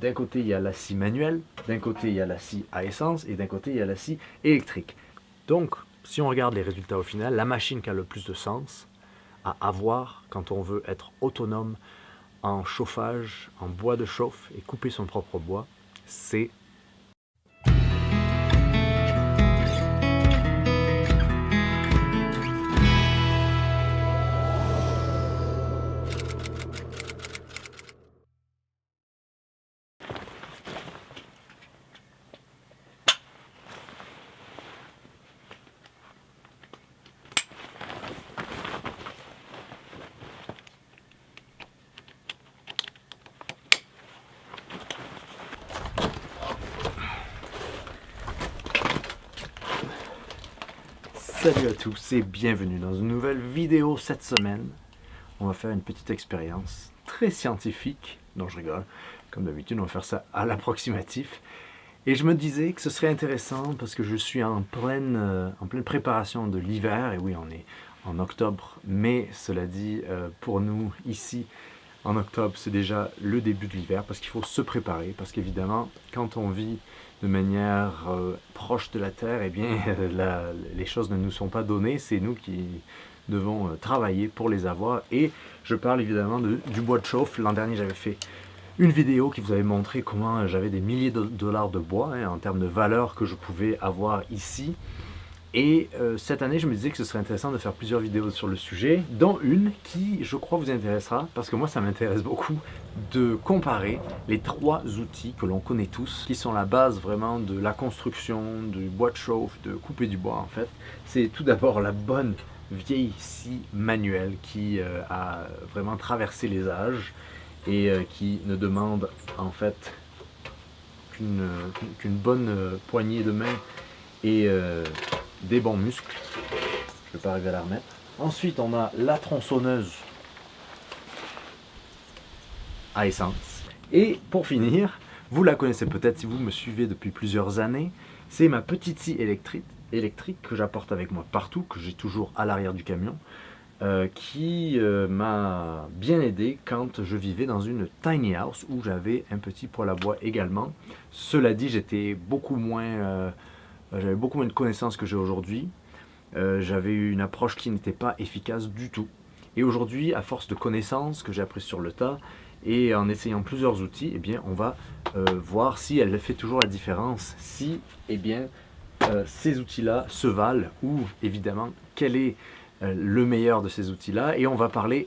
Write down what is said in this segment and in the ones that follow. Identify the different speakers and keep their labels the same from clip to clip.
Speaker 1: d'un côté il y a la scie manuelle, d'un côté il y a la scie à essence et d'un côté il y a la scie électrique. Donc si on regarde les résultats au final, la machine qui a le plus de sens à avoir quand on veut être autonome en chauffage, en bois de chauffe et couper son propre bois, c'est Salut à tous et bienvenue dans une nouvelle vidéo cette semaine. On va faire une petite expérience très scientifique. Non, je rigole. Comme d'habitude, on va faire ça à l'approximatif. Et je me disais que ce serait intéressant parce que je suis en pleine préparation de l'hiver. Et oui, on est en octobre. Mais cela dit, pour nous ici, en octobre, c'est déjà le début de l'hiver parce qu'il faut se préparer. Parce qu'évidemment, quand on vit de manière proche de la Terre, eh bien, les choses ne nous sont pas données. C'est nous qui devons travailler pour les avoir. Et je parle évidemment du bois de chauffe. L'an dernier, j'avais fait une vidéo qui vous avait montré comment j'avais des milliers de dollars de bois, en termes de valeur que je pouvais avoir ici. Et cette année, je me disais que ce serait intéressant de faire plusieurs vidéos sur le sujet, dont une qui, je crois, vous intéressera, parce que moi, ça m'intéresse beaucoup, de comparer les trois outils que l'on connaît tous, qui sont la base vraiment de la construction, du bois de chauffe, de couper du bois, en fait. C'est tout d'abord la bonne vieille scie manuelle qui a vraiment traversé les âges et qui ne demande, en fait, qu'une bonne poignée de main et des bons muscles. Je ne vais pas arriver à la remettre. Ensuite, on a la tronçonneuse à essence. Et pour finir, vous la connaissez peut-être si vous me suivez depuis plusieurs années, c'est ma petite scie électrique que j'apporte avec moi partout, que j'ai toujours à l'arrière du camion, qui m'a bien aidé quand je vivais dans une tiny house où j'avais un petit poêle à bois également. Cela dit, j'avais beaucoup moins de connaissances que j'ai aujourd'hui. J'avais eu une approche qui n'était pas efficace du tout. Et aujourd'hui, à force de connaissances que j'ai apprises sur le tas et en essayant plusieurs outils, eh bien, on va voir si elle fait toujours la différence, si eh bien, ces outils-là se valent ou évidemment quel est le meilleur de ces outils-là. Et on va parler,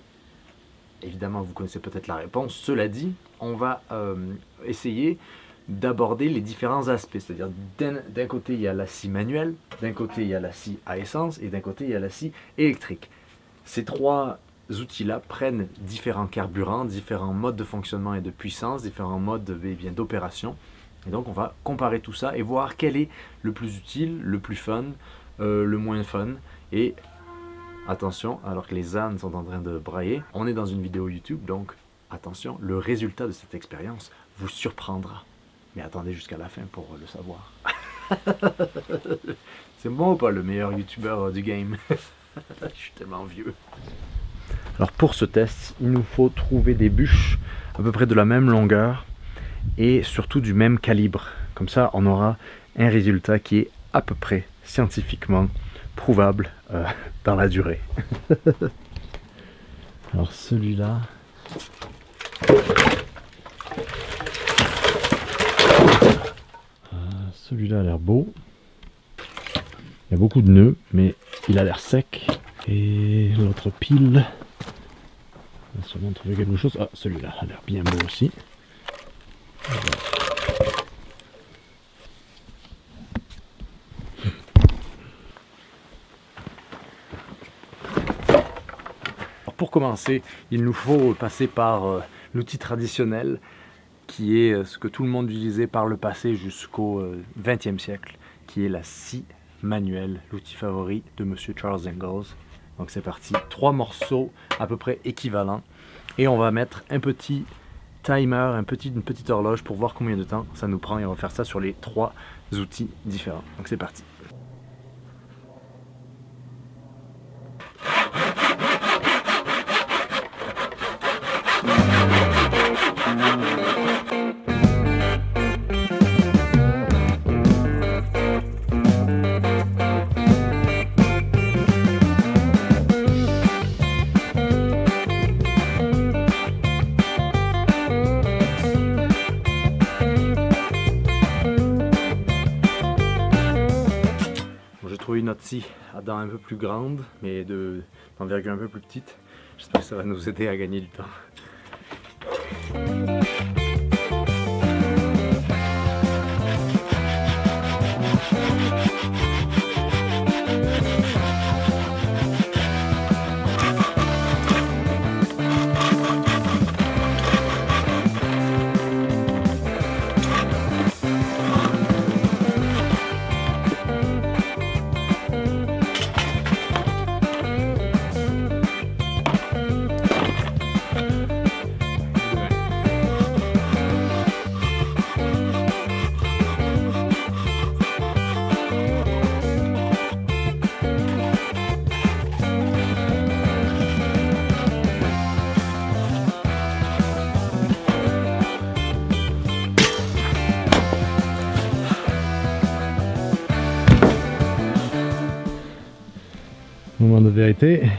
Speaker 1: évidemment vous connaissez peut-être la réponse, cela dit, on va essayer d'aborder les différents aspects, c'est-à-dire d'un côté il y a la scie manuelle, d'un côté il y a la scie à essence et d'un côté il y a la scie électrique. Ces trois outils-là prennent différents carburants, différents modes de fonctionnement et de puissance, différents modes d'opération. Et donc on va comparer tout ça et voir quel est le plus utile, le plus fun, le moins fun. Et attention, alors que les ânes sont en train de brailler, on est dans une vidéo YouTube, donc attention, le résultat de cette expérience vous surprendra. Mais attendez jusqu'à la fin pour le savoir. C'est moi ou pas le meilleur youtubeur du game? Je suis tellement vieux. Alors pour ce test, il nous faut trouver des bûches à peu près de la même longueur et surtout du même calibre. Comme ça, on aura un résultat qui est à peu près scientifiquement prouvable dans la durée. Alors celui-là... Celui-là a l'air beau. Il y a beaucoup de nœuds, mais il a l'air sec. Et l'autre pile... On va sûrement trouver quelque chose. Ah, celui-là a l'air bien beau aussi. Alors pour commencer, il nous faut passer par l'outil traditionnel qui est ce que tout le monde utilisait par le passé jusqu'au XXe siècle, qui est la scie manuelle, l'outil favori de Monsieur Charles Ingalls. Donc c'est parti, 3 morceaux à peu près équivalents, et on va mettre un petit timer, une petite horloge pour voir combien de temps ça nous prend, et on va faire ça sur les 3 outils différents. Donc c'est parti. fois-ci à dents un peu plus grandes, mais d'envergure un peu plus petite. J'espère que ça va nous aider à gagner du temps. Moment de vérité.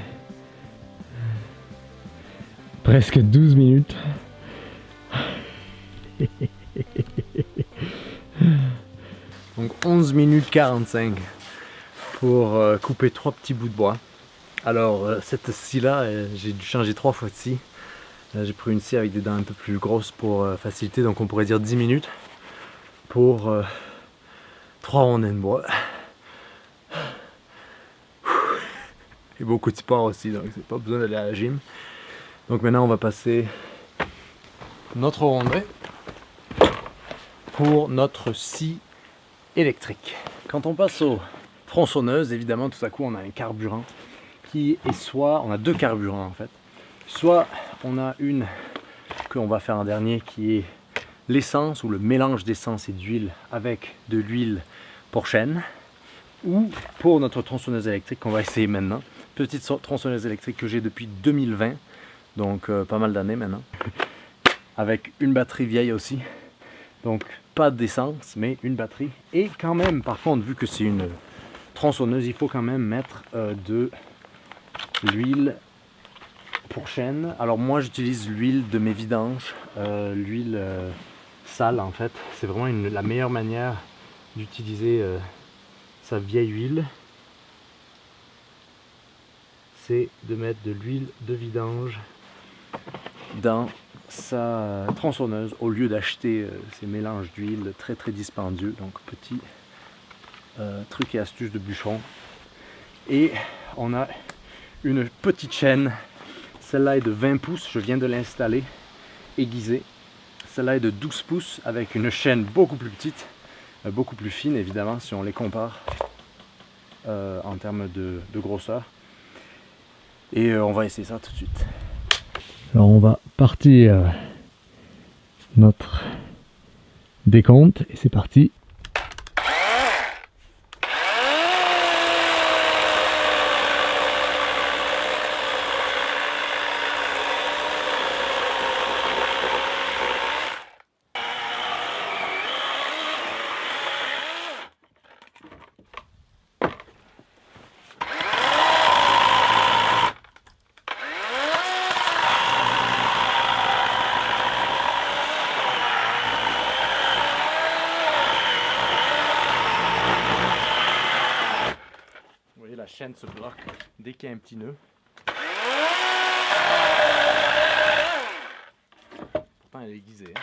Speaker 1: Presque 12 minutes. Donc 11 minutes 45 pour couper 3 petits bouts de bois. Alors cette scie là, j'ai dû changer 3 fois de scie. J'ai pris une scie avec des dents un peu plus grosses pour faciliter, donc on pourrait dire 10 minutes pour 3 rondins de bois. Et beaucoup de sport aussi, donc c'est pas besoin d'aller à la gym. Donc maintenant on va passer notre rondin pour notre scie électrique. Quand on passe aux tronçonneuses, évidemment tout à coup on a un carburant qui est soit, on a 2 carburants en fait. Soit on a une qu'on va faire en dernier qui est l'essence ou le mélange d'essence et d'huile avec de l'huile pour chêne, ou pour notre tronçonneuse électrique qu'on va essayer maintenant. Petite tronçonneuse électrique que j'ai depuis 2020, donc pas mal d'années maintenant, avec une batterie vieille aussi, donc pas d'essence mais une batterie. Et quand même, par contre, vu que c'est une tronçonneuse, il faut quand même mettre de l'huile pour chêne. Alors moi j'utilise l'huile de mes vidanges, l'huile sale en fait. C'est vraiment la meilleure manière d'utiliser sa vieille huile. C'est de mettre de l'huile de vidange dans sa tronçonneuse au lieu d'acheter ces mélanges d'huile très très dispendieux. Donc petit truc et astuce de bûcheron. Et on a une petite chaîne, celle-là est de 20 pouces, je viens de l'installer, aiguisée. Celle-là est de 12 pouces avec une chaîne beaucoup plus petite, beaucoup plus fine évidemment si on les compare en termes de grosseur. Et on va essayer ça tout de suite. Alors on va partir notre décompte et c'est parti. La chaîne se bloque dès qu'il y a un petit nœud. Pourtant elle est aiguisée.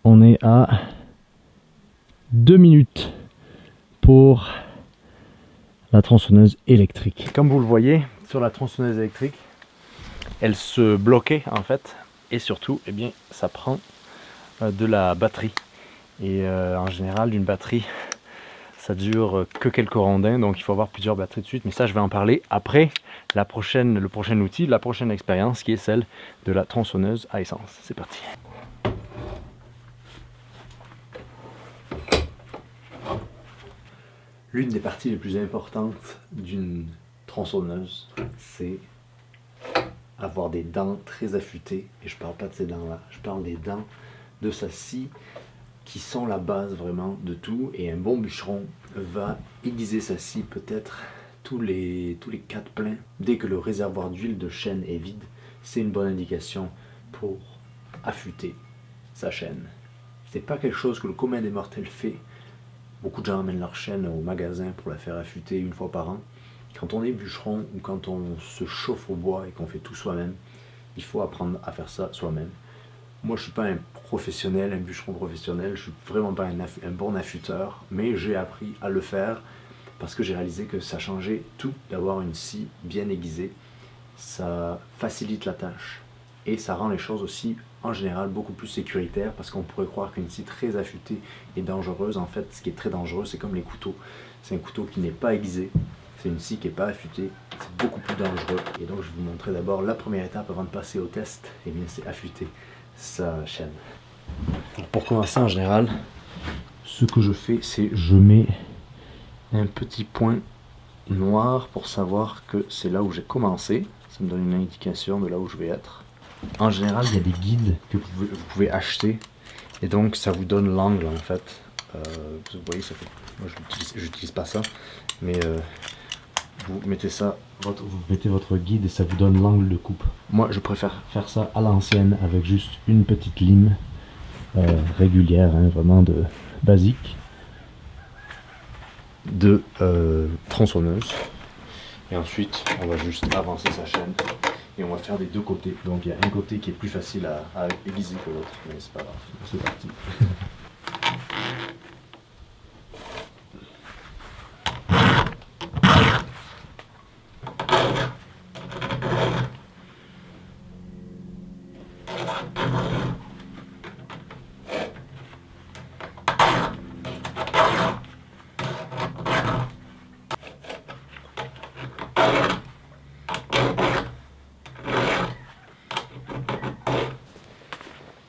Speaker 1: On est à 2 minutes pour la tronçonneuse électrique. Comme vous le voyez sur la tronçonneuse électrique, elle se bloquait en fait, et surtout eh bien, ça prend de la batterie. Et en général une batterie ça dure que quelques rondins, donc il faut avoir plusieurs batteries de suite, mais ça je vais en parler après le prochain outil, la prochaine expérience qui est celle de la tronçonneuse à essence. C'est parti. L'une des parties les plus importantes d'une tronçonneuse, c'est avoir des dents très affûtées, et je parle pas de ces dents-là, je parle des dents de sa scie qui sont la base vraiment de tout, et un bon bûcheron va aiguiser sa scie peut-être tous les 4 pleins. Dès que le réservoir d'huile de chêne est vide, c'est une bonne indication pour affûter sa chaîne. C'est pas quelque chose que le commun des mortels fait. Beaucoup de gens amènent leur chaîne au magasin pour la faire affûter une fois par an. Quand on est bûcheron ou quand on se chauffe au bois et qu'on fait tout soi-même, il faut apprendre à faire ça soi-même. Moi, je ne suis pas un professionnel, un bûcheron professionnel, je ne suis vraiment pas un bon affûteur, mais j'ai appris à le faire parce que j'ai réalisé que ça changeait tout d'avoir une scie bien aiguisée. Ça facilite la tâche et ça rend les choses aussi en général beaucoup plus sécuritaires, parce qu'on pourrait croire qu'une scie très affûtée est dangereuse. En fait, ce qui est très dangereux, c'est comme les couteaux. C'est un couteau qui n'est pas aiguisé, c'est une scie qui n'est pas affûtée, c'est beaucoup plus dangereux. Et donc je vais vous montrer d'abord la première étape avant de passer au test, et bien c'est affûter sa chaîne. Pour commencer, en général, ce que je fais, c'est je mets un petit point noir pour savoir que c'est là où j'ai commencé. Ça me donne une indication de là où je vais être. En général, il y a des guides que vous pouvez acheter, et donc ça vous donne l'angle en fait. Vous voyez, ça fait, moi je n'utilise pas ça, mais vous mettez ça, vous mettez votre guide et ça vous donne l'angle de coupe. Moi je préfère faire ça à l'ancienne avec juste une petite lime régulière, hein, vraiment de basique, de tronçonneuse. Et ensuite on va juste avancer sa chaîne et on va faire des deux côtés. Donc il y a un côté qui est plus facile à aiguiser que l'autre, mais c'est pas grave, c'est parti.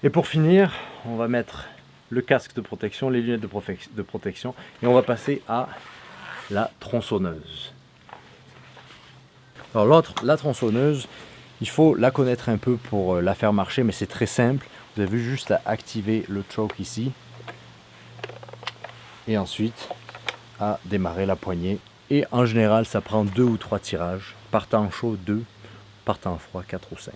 Speaker 1: Et pour finir, on va mettre le casque de protection, les lunettes de protection, et on va passer à la tronçonneuse. Alors la tronçonneuse, il faut la connaître un peu pour la faire marcher, mais c'est très simple. Vous avez juste à activer le choke ici, et ensuite à démarrer la poignée. Et en général, ça prend 2 ou 3 tirages. Par temps chaud, 2, par temps froid, 4 ou 5.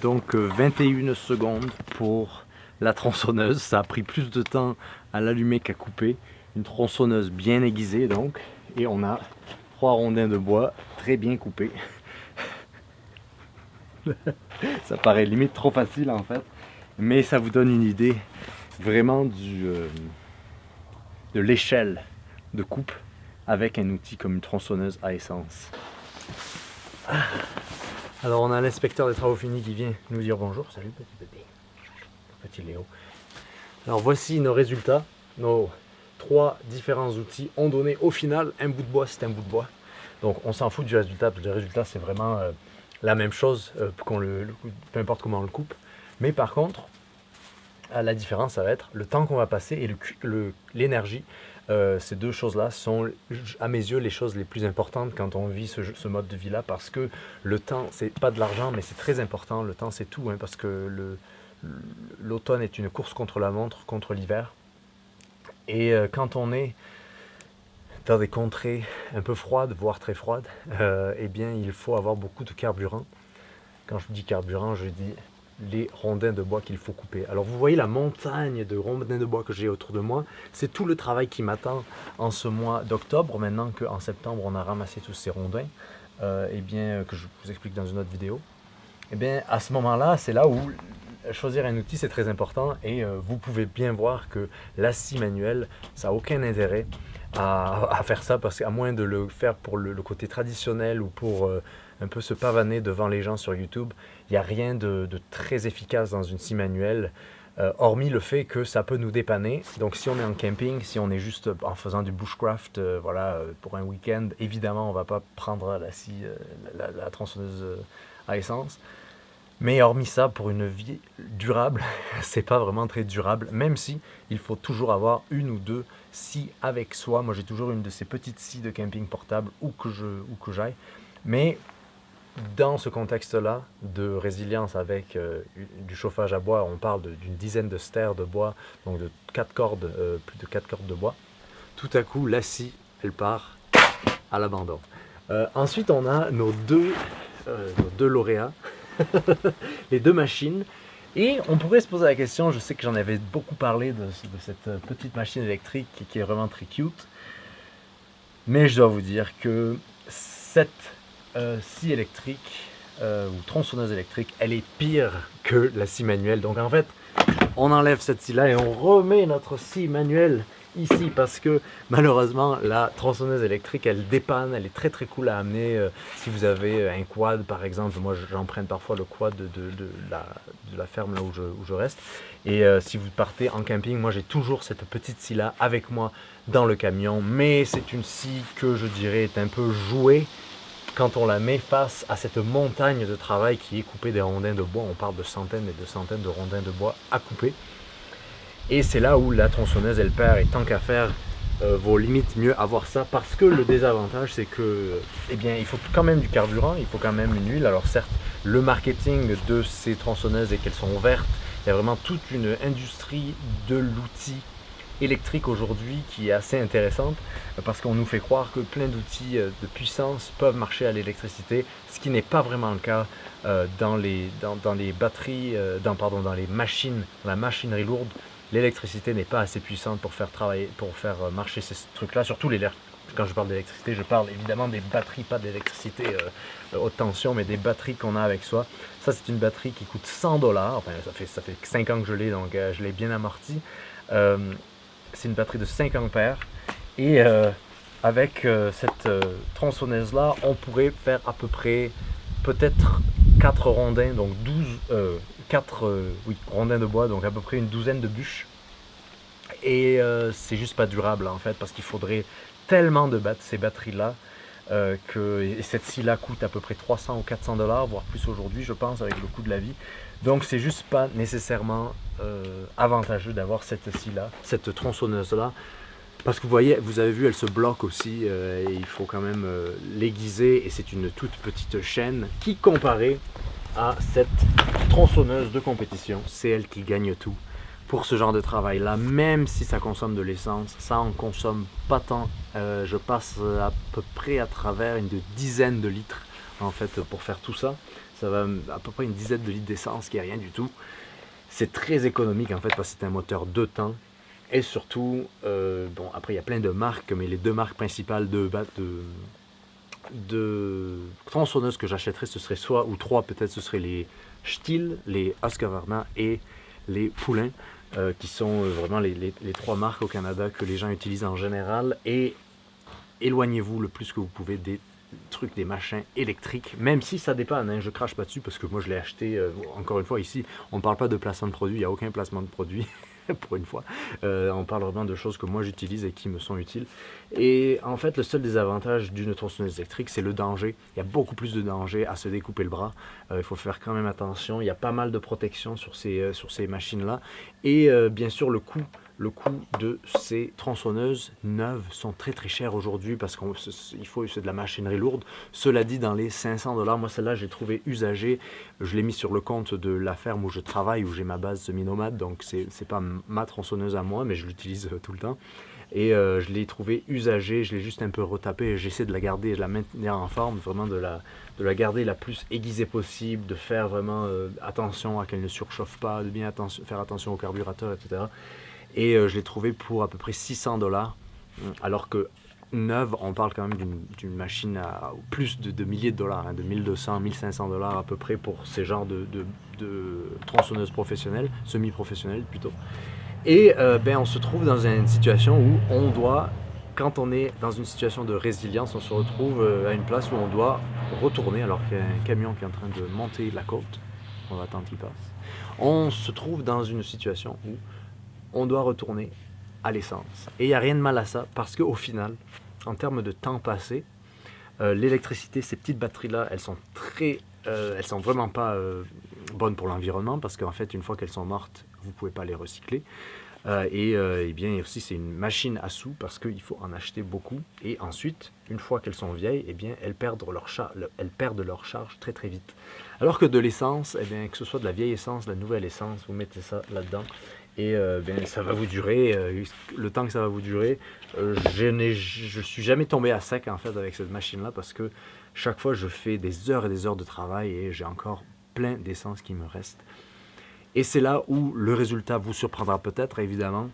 Speaker 1: Donc 21 secondes pour la tronçonneuse, ça a pris plus de temps à l'allumer qu'à couper. Une tronçonneuse bien aiguisée donc, et on a 3 rondins de bois très bien coupés. Ça paraît limite trop facile en fait, mais ça vous donne une idée vraiment de l'échelle de coupe avec un outil comme une tronçonneuse à essence. Alors on a l'inspecteur des travaux finis qui vient nous dire bonjour. Salut petit bébé, petit Léo. Alors voici nos résultats. Nos 3 différents outils ont donné au final un bout de bois, c'est un bout de bois. Donc on s'en fout du résultat, parce que le résultat c'est vraiment la même chose, peu importe comment on le coupe. Mais par contre, la différence ça va être le temps qu'on va passer et l'énergie. Ces deux choses-là sont, à mes yeux, les choses les plus importantes quand on vit ce mode de vie-là, parce que le temps, c'est pas de l'argent, mais c'est très important. Le temps, c'est tout, hein, parce que l'automne est une course contre la montre, contre l'hiver. Et quand on est dans des contrées un peu froides, voire très froides, eh bien, il faut avoir beaucoup de carburant. Quand je dis carburant, je dis les rondins de bois qu'il faut couper. Alors vous voyez la montagne de rondins de bois que j'ai autour de moi, c'est tout le travail qui m'attend en ce mois d'octobre, maintenant qu'en septembre on a ramassé tous ces rondins, et bien, que je vous explique dans une autre vidéo. Et bien à ce moment-là, c'est là où choisir un outil c'est très important, et vous pouvez bien voir que la scie manuelle, ça n'a aucun intérêt à faire ça, parce qu'à moins de le faire pour le côté traditionnel ou pour un peu se pavaner devant les gens sur YouTube, il n'y a rien de très efficace dans une scie manuelle. hormis le fait que ça peut nous dépanner. Donc si on est en camping, si on est juste en faisant du bushcraft, pour un week-end, évidemment on va pas prendre la scie, la tronçonneuse à essence. Mais hormis ça, pour une vie durable, c'est pas vraiment très durable, même si il faut toujours avoir une ou deux scies avec soi. Moi j'ai toujours une de ces petites scies de camping portable où que j'aille. Mais dans ce contexte-là de résilience avec du chauffage à bois, on parle d'une dizaine de stères de bois, donc de 4 cordes, plus de 4 cordes de bois. Tout à coup, la scie, elle part à l'abandon. Ensuite, on a nos deux lauréats, les deux machines. Et on pourrait se poser la question, je sais que j'en avais beaucoup parlé de cette petite machine électrique qui est vraiment très cute. Mais je dois vous dire que cette scie électrique ou tronçonneuse électrique, elle est pire que la scie manuelle. Donc en fait, on enlève cette scie là et on remet notre scie manuelle ici parce que malheureusement la tronçonneuse électrique elle dépanne, elle est très très cool à amener si vous avez un quad par exemple. Moi j'emprunte parfois le quad de la ferme là où je reste, et si vous partez en camping, moi j'ai toujours cette petite scie là avec moi dans le camion, mais c'est une scie que je dirais est un peu jouée quand on la met face à cette montagne de travail qui est coupée des rondins de bois. On parle de centaines et de centaines de rondins de bois à couper. Et c'est là où la tronçonneuse elle perd, et tant qu'à faire, vaut limite mieux avoir ça, parce que le désavantage c'est que il faut quand même du carburant, il faut quand même une huile. Alors certes, le marketing de ces tronçonneuses est qu'elles sont vertes, il y a vraiment toute une industrie de l'outil électrique aujourd'hui qui est assez intéressante, parce qu'on nous fait croire que plein d'outils de puissance peuvent marcher à l'électricité, ce qui n'est pas vraiment le cas dans les batteries, dans les machines, dans la machinerie lourde. L'électricité n'est pas assez puissante pour faire marcher ces trucs-là, surtout quand je parle d'électricité, je parle évidemment des batteries, pas d'électricité haute tension, mais des batteries qu'on a avec soi. Ça, c'est une batterie qui coûte 100$, enfin ça fait 5 ans que je l'ai, donc je l'ai bien amorti. C'est une batterie de 5 ampères, et avec cette tronçonneuse-là, on pourrait faire à peu près peut-être 4 rondins, donc 4 rondins de bois, donc à peu près une douzaine de bûches. Et c'est juste pas durable en fait, parce qu'il faudrait tellement de ces batteries-là et cette scie-là coûte à peu près 300 ou 400$, voire plus aujourd'hui, je pense, avec le coût de la vie. Donc c'est juste pas nécessairement avantageux d'avoir cette scie-là, cette tronçonneuse-là. Parce que vous avez vu, elle se bloque aussi, et il faut quand même l'aiguiser, et c'est une toute petite chaîne qui, comparée à cette tronçonneuse de compétition, c'est elle qui gagne tout. Pour ce genre de travail là, même si ça consomme de l'essence, ça en consomme pas tant. Je passe à peu près à travers une dizaine de litres en fait pour faire tout ça. Ça va à peu près une dizaine de litres d'essence, qui est rien du tout. C'est très économique en fait, parce que c'est un moteur 2 temps. Et surtout, après il y a plein de marques, mais les deux marques principales de tronçonneuses que j'achèterais, ce serait soit, ou trois peut-être, ce serait les Stihl, les Husqvarna et les Poulenc, qui sont vraiment les trois marques au Canada que les gens utilisent en général. Et éloignez-vous le plus que vous pouvez des trucs, des machins électriques, même si ça dépanne, hein, je crache pas dessus parce que moi je l'ai acheté, encore une fois ici, on ne parle pas de placement de produit, il n'y a aucun placement de produit. Pour une fois, on parle vraiment de choses que moi j'utilise et qui me sont utiles. Et en fait, le seul désavantage d'une tronçonneuse électrique, c'est le danger. Il y a beaucoup plus de danger à se découper le bras. Il faut faire quand même attention. Il y a pas mal de protection sur ces machines-là. Et bien sûr, le coût de ces tronçonneuses neuves sont très très chers aujourd'hui, parce c'est de la machinerie lourde. Cela dit, dans les 500$, moi celle-là je l'ai trouvée usagée. Je l'ai mis sur le compte de la ferme où je travaille, où j'ai ma base semi-nomade, donc c'est pas ma tronçonneuse à moi, mais je l'utilise tout le temps. Et je l'ai trouvée usagée, je l'ai juste un peu retapée, j'essaie de la garder et de la maintenir en forme, vraiment de la garder la plus aiguisée possible, de faire vraiment attention à qu'elle ne surchauffe pas, de bien faire attention au carburateur, etc. Et je l'ai trouvé pour à peu près 600$, alors que neuve, on parle quand même d'une machine à plus de milliers de dollars, hein, de 1200, 1500$ à peu près pour ces genres de tronçonneuses professionnelles, semi-professionnelles plutôt. Et on se trouve dans une situation où quand on est dans une situation de résilience, on se retrouve à une place où on doit retourner alors qu'il y a un camion qui est en train de monter la côte. On va attendre qu'il passe. on se trouve dans une situation où on doit retourner à l'essence. Et il n'y a rien de mal à ça, parce qu'au final, en termes de temps passé, l'électricité, ces petites batteries-là, elles sont vraiment pas bonnes pour l'environnement, parce qu'en fait, une fois qu'elles sont mortes, vous ne pouvez pas les recycler. Et bien aussi, c'est une machine à sous, parce qu'il faut en acheter beaucoup. Et ensuite, une fois qu'elles sont vieilles, eh bien, elles perdent leur charge très très vite. Alors que de l'essence, eh bien, que ce soit de la vieille essence, de la nouvelle essence, vous mettez ça là-dedans. Et bien, ça va vous durer, le temps que ça va vous durer. Je suis jamais tombé à sec en fait avec cette machine-là, parce que chaque fois je fais des heures et des heures de travail et j'ai encore plein d'essence qui me reste. Et c'est là où le résultat vous surprendra peut-être, évidemment,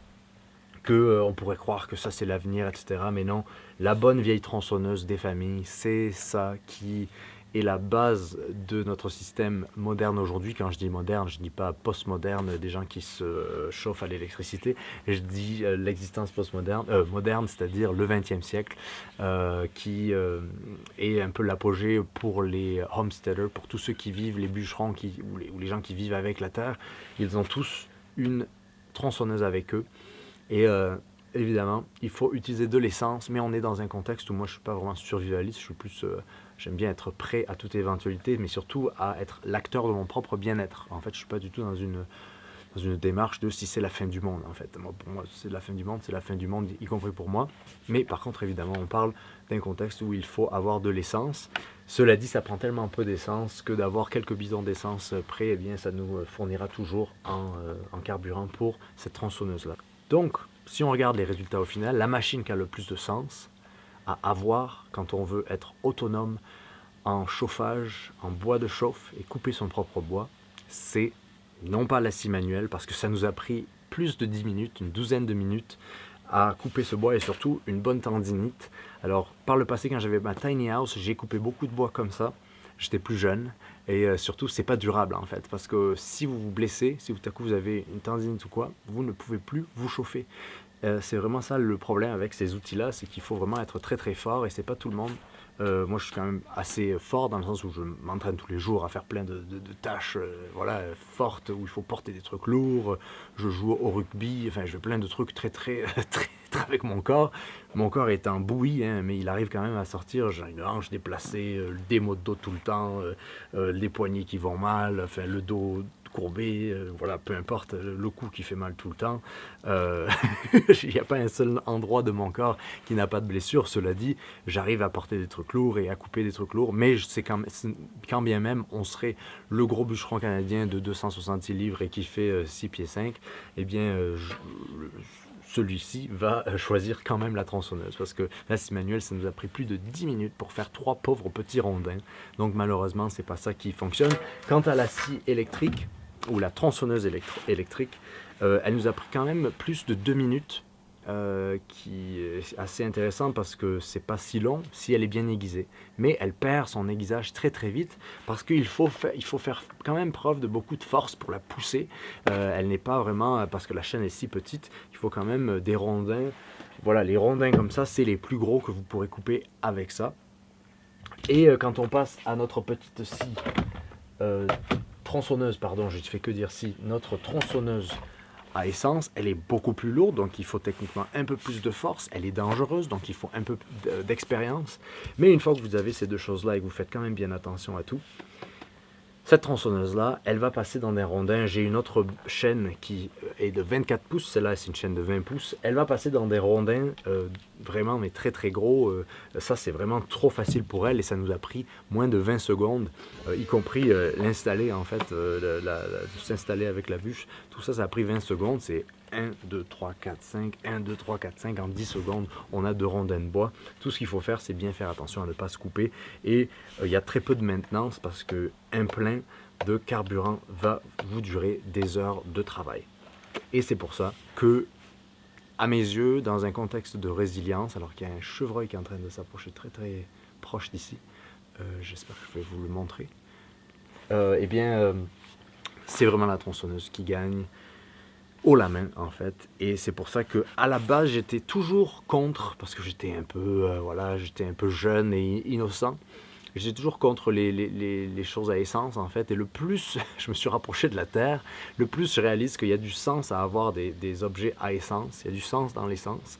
Speaker 1: que on pourrait croire que ça c'est l'avenir, etc. Mais non, la bonne vieille tronçonneuse des familles, c'est ça qui est la base de notre système moderne aujourd'hui. Quand je dis moderne, je ne dis pas postmoderne, des gens qui se chauffent à l'électricité. Je dis l'existence postmoderne, moderne, c'est-à-dire le XXe siècle, qui est un peu l'apogée pour les homesteaders, pour tous ceux qui vivent, les bûcherons ou les gens qui vivent avec la terre. Ils ont tous une tronçonneuse avec eux. Et évidemment, il faut utiliser de l'essence, mais on est dans un contexte où moi je ne suis pas vraiment survivaliste, je suis plus, j'aime bien être prêt à toute éventualité, mais surtout à être l'acteur de mon propre bien-être. En fait, je ne suis pas du tout dans une démarche de si c'est la fin du monde. En fait, moi, pour moi, c'est la fin du monde, c'est la fin du monde, y compris pour moi. Mais par contre, évidemment, on parle d'un contexte où il faut avoir de l'essence. Cela dit, ça prend tellement peu d'essence que d'avoir quelques bidons d'essence prêts, eh bien, ça nous fournira toujours en carburant pour cette tronçonneuse-là. Donc, si on regarde les résultats au final, la machine qui a le plus de sens à avoir quand on veut être autonome en chauffage, en bois de chauffe et couper son propre bois, c'est non pas la scie manuelle, parce que ça nous a pris plus de 10 minutes, une douzaine de minutes à couper ce bois, et surtout une bonne tendinite. Alors, par le passé, quand j'avais ma tiny house, j'ai coupé beaucoup de bois comme ça. J'étais plus jeune, et surtout c'est pas durable en fait, parce que si vous vous blessez, si tout à coup vous avez une tendinite ou quoi, vous ne pouvez plus vous chauffer. C'est vraiment ça le problème avec ces outils-là, c'est qu'il faut vraiment être très très fort, et c'est pas tout le monde. Moi je suis quand même assez fort dans le sens où je m'entraîne tous les jours à faire plein de tâches voilà, fortes, où il faut porter des trucs lourds. Je joue au rugby, enfin je fais plein de trucs très très très, très avec mon corps. Mon corps est en bouillie, hein, mais il arrive quand même à sortir. J'ai une hanche déplacée, des maux de dos tout le temps, les poignets qui vont mal, enfin le dos courbé, voilà, peu importe, le cou qui fait mal tout le temps. Il n'y a pas un seul endroit de mon corps qui n'a pas de blessure. Cela dit, j'arrive à porter des trucs lourds et à couper des trucs lourds, mais c'est quand bien même on serait le gros bûcheron canadien de 266 livres et qui fait 6 pieds 5, eh bien celui-ci va choisir quand même la tronçonneuse, parce que la scie manuelle, ça nous a pris plus de 10 minutes pour faire 3 pauvres petits rondins. Donc malheureusement, c'est pas ça qui fonctionne. Quant à la scie électrique, ou la tronçonneuse électrique, elle nous a pris quand même plus de 2 minutes, qui est assez intéressant parce que c'est pas si long si elle est bien aiguisée. Mais elle perd son aiguisage très très vite, parce qu'il faut faire quand même preuve de beaucoup de force pour la pousser. Elle n'est pas vraiment, parce que la chaîne est si petite, il faut quand même des rondins. Voilà, les rondins comme ça, c'est les plus gros que vous pourrez couper avec ça. Et quand on passe à notre petite scie, tronçonneuse, pardon, je ne fais que dire scie, notre tronçonneuse à essence, elle est beaucoup plus lourde, donc il faut techniquement un peu plus de force. Elle est dangereuse, donc il faut un peu d'expérience. Mais une fois que vous avez ces deux choses-là et que vous faites quand même bien attention à tout, cette tronçonneuse-là, elle va passer dans des rondins. J'ai une autre chaîne qui est de 24 pouces, celle-là c'est une chaîne de 20 pouces. Elle va passer dans des rondins vraiment mais très très gros. Ça c'est vraiment trop facile pour elle, et ça nous a pris moins de 20 secondes, y compris l'installer en fait, s'installer avec la bûche. Tout ça, ça a pris 20 secondes, c'est 1, 2, 3, 4, 5, 1, 2, 3, 4, 5, en 10 secondes, on a 2 rondins de bois. Tout ce qu'il faut faire, c'est bien faire attention à ne pas se couper. Et il y a très peu de maintenance, parce qu'un plein de carburant va vous durer des heures de travail. Et c'est pour ça que, à mes yeux, dans un contexte de résilience, alors qu'il y a un chevreuil qui est en train de s'approcher très très proche d'ici, j'espère que je vais vous le montrer, c'est vraiment la tronçonneuse qui gagne haut la main en fait. Et c'est pour ça que à la base j'étais toujours contre, parce que j'étais un peu j'étais un peu jeune et innocent. J'étais toujours contre les choses à essence en fait, et le plus je me suis rapproché de la Terre, le plus je réalise qu'il y a du sens à avoir des objets à essence, il y a du sens dans l'essence,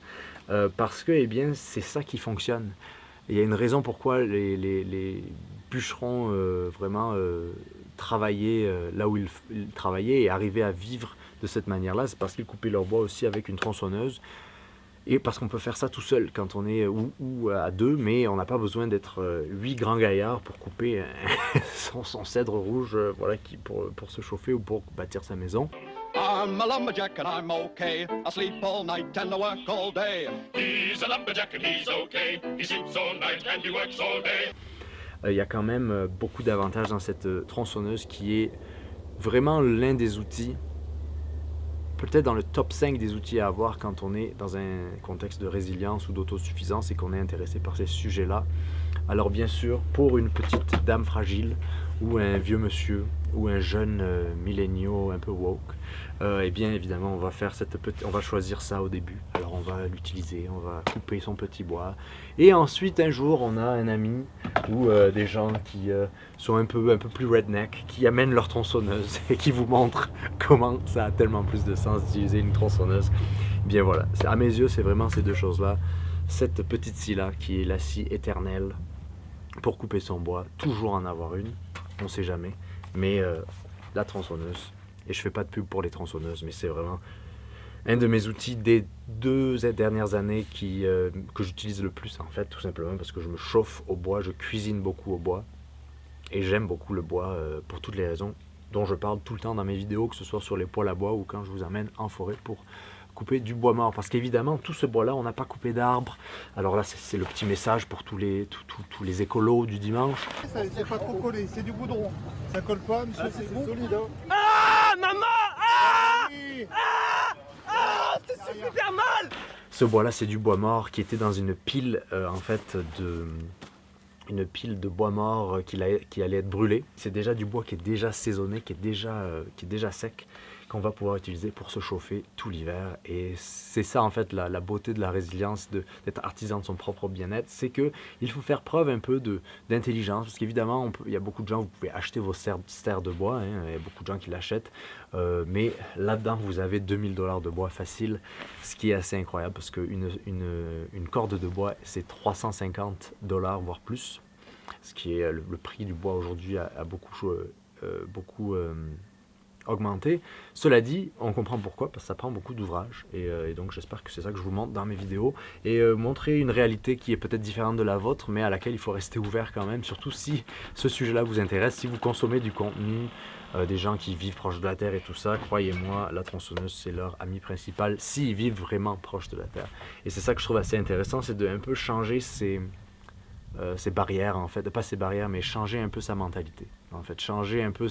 Speaker 1: parce que eh bien, c'est ça qui fonctionne. Et il y a une raison pourquoi les bûcherons vraiment travaillaient là où ils travaillaient et arrivaient à vivre de cette manière-là, c'est parce qu'ils coupaient leur bois aussi avec une tronçonneuse. Et parce qu'on peut faire ça tout seul quand on est ou à deux, mais on n'a pas besoin d'être 8 grands gaillards pour couper son cèdre rouge voilà, pour se chauffer ou pour bâtir sa maison.
Speaker 2: I'm a lumberjack and I'm okay. I sleep all night and I work all day.
Speaker 3: He's a lumberjack and he's okay. He sleeps all night and he works all day.
Speaker 1: Il y a quand même beaucoup d'avantages dans cette tronçonneuse qui est vraiment l'un des outils, peut-être dans le top 5 des outils à avoir quand on est dans un contexte de résilience ou d'autosuffisance et qu'on est intéressé par ces sujets-là. Alors bien sûr, pour une petite dame fragile ou un vieux monsieur ou un jeune milléniaux un peu woke, et bien évidemment on va choisir ça au début. Alors on va l'utiliser, on va couper son petit bois et ensuite un jour on a un ami ou des gens qui sont un peu plus redneck qui amènent leur tronçonneuse et qui vous montrent comment ça a tellement plus de sens d'utiliser une tronçonneuse. Bien voilà, à mes yeux c'est vraiment ces deux choses-là. Cette petite scie là qui est la scie éternelle pour couper son bois, toujours en avoir une, on ne sait jamais, mais la tronçonneuse, et je fais pas de pub pour les tronçonneuses, mais c'est vraiment un de mes outils des 2 dernières années que j'utilise le plus en fait, tout simplement parce que je me chauffe au bois, je cuisine beaucoup au bois, et j'aime beaucoup le bois pour toutes les raisons dont je parle tout le temps dans mes vidéos, que ce soit sur les poêles à bois ou quand je vous emmène en forêt pour couper du bois mort, parce qu'évidemment tout ce bois là on n'a pas coupé d'arbres. Alors là c'est le petit message pour tous les écolos du dimanche.
Speaker 4: C'est pas trop collé, c'est du goudron. Ça colle pas, monsieur, c'est bon. Solide, hein.
Speaker 5: Ah, maman! Ah! Ah! C'est super mal!
Speaker 1: Ce bois là c'est du bois mort qui était dans une pile en fait une pile de bois mort qui allait être brûlé. C'est déjà du bois qui est déjà saisonné, qui est déjà sec, qu'on va pouvoir utiliser pour se chauffer tout l'hiver. Et c'est ça en fait la beauté de la résilience, d'être artisan de son propre bien-être, c'est que il faut faire preuve un peu d'intelligence, parce qu'évidemment il y a beaucoup de gens, vous pouvez acheter vos serres de bois, hein, il y a beaucoup de gens qui l'achètent, mais là-dedans vous avez 2000 $ de bois facile, ce qui est assez incroyable, parce qu'une corde de bois c'est 350 $ voire plus, ce qui est le prix du bois aujourd'hui a beaucoup augmenter. Cela dit, on comprend pourquoi, parce que ça prend beaucoup d'ouvrages, et donc j'espère que c'est ça que je vous montre dans mes vidéos, et montrer une réalité qui est peut-être différente de la vôtre, mais à laquelle il faut rester ouvert quand même, surtout si ce sujet-là vous intéresse, si vous consommez du contenu, des gens qui vivent proche de la Terre et tout ça, croyez-moi, la tronçonneuse c'est leur ami principal, s'ils vivent vraiment proche de la Terre. Et c'est ça que je trouve assez intéressant, c'est de un peu changer ces barrières en fait, pas ces barrières, mais changer un peu sa mentalité, en fait, changer un peu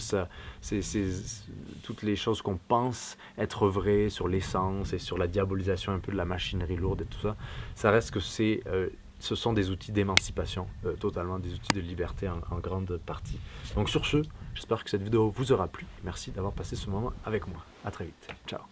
Speaker 1: toutes les choses qu'on pense être vraies sur l'essence et sur la diabolisation un peu de la machinerie lourde et tout ça. Ça reste que ce sont des outils d'émancipation, totalement des outils de liberté en grande partie. Donc sur ce, j'espère que cette vidéo vous aura plu. Merci d'avoir passé ce moment avec moi. À très vite. Ciao.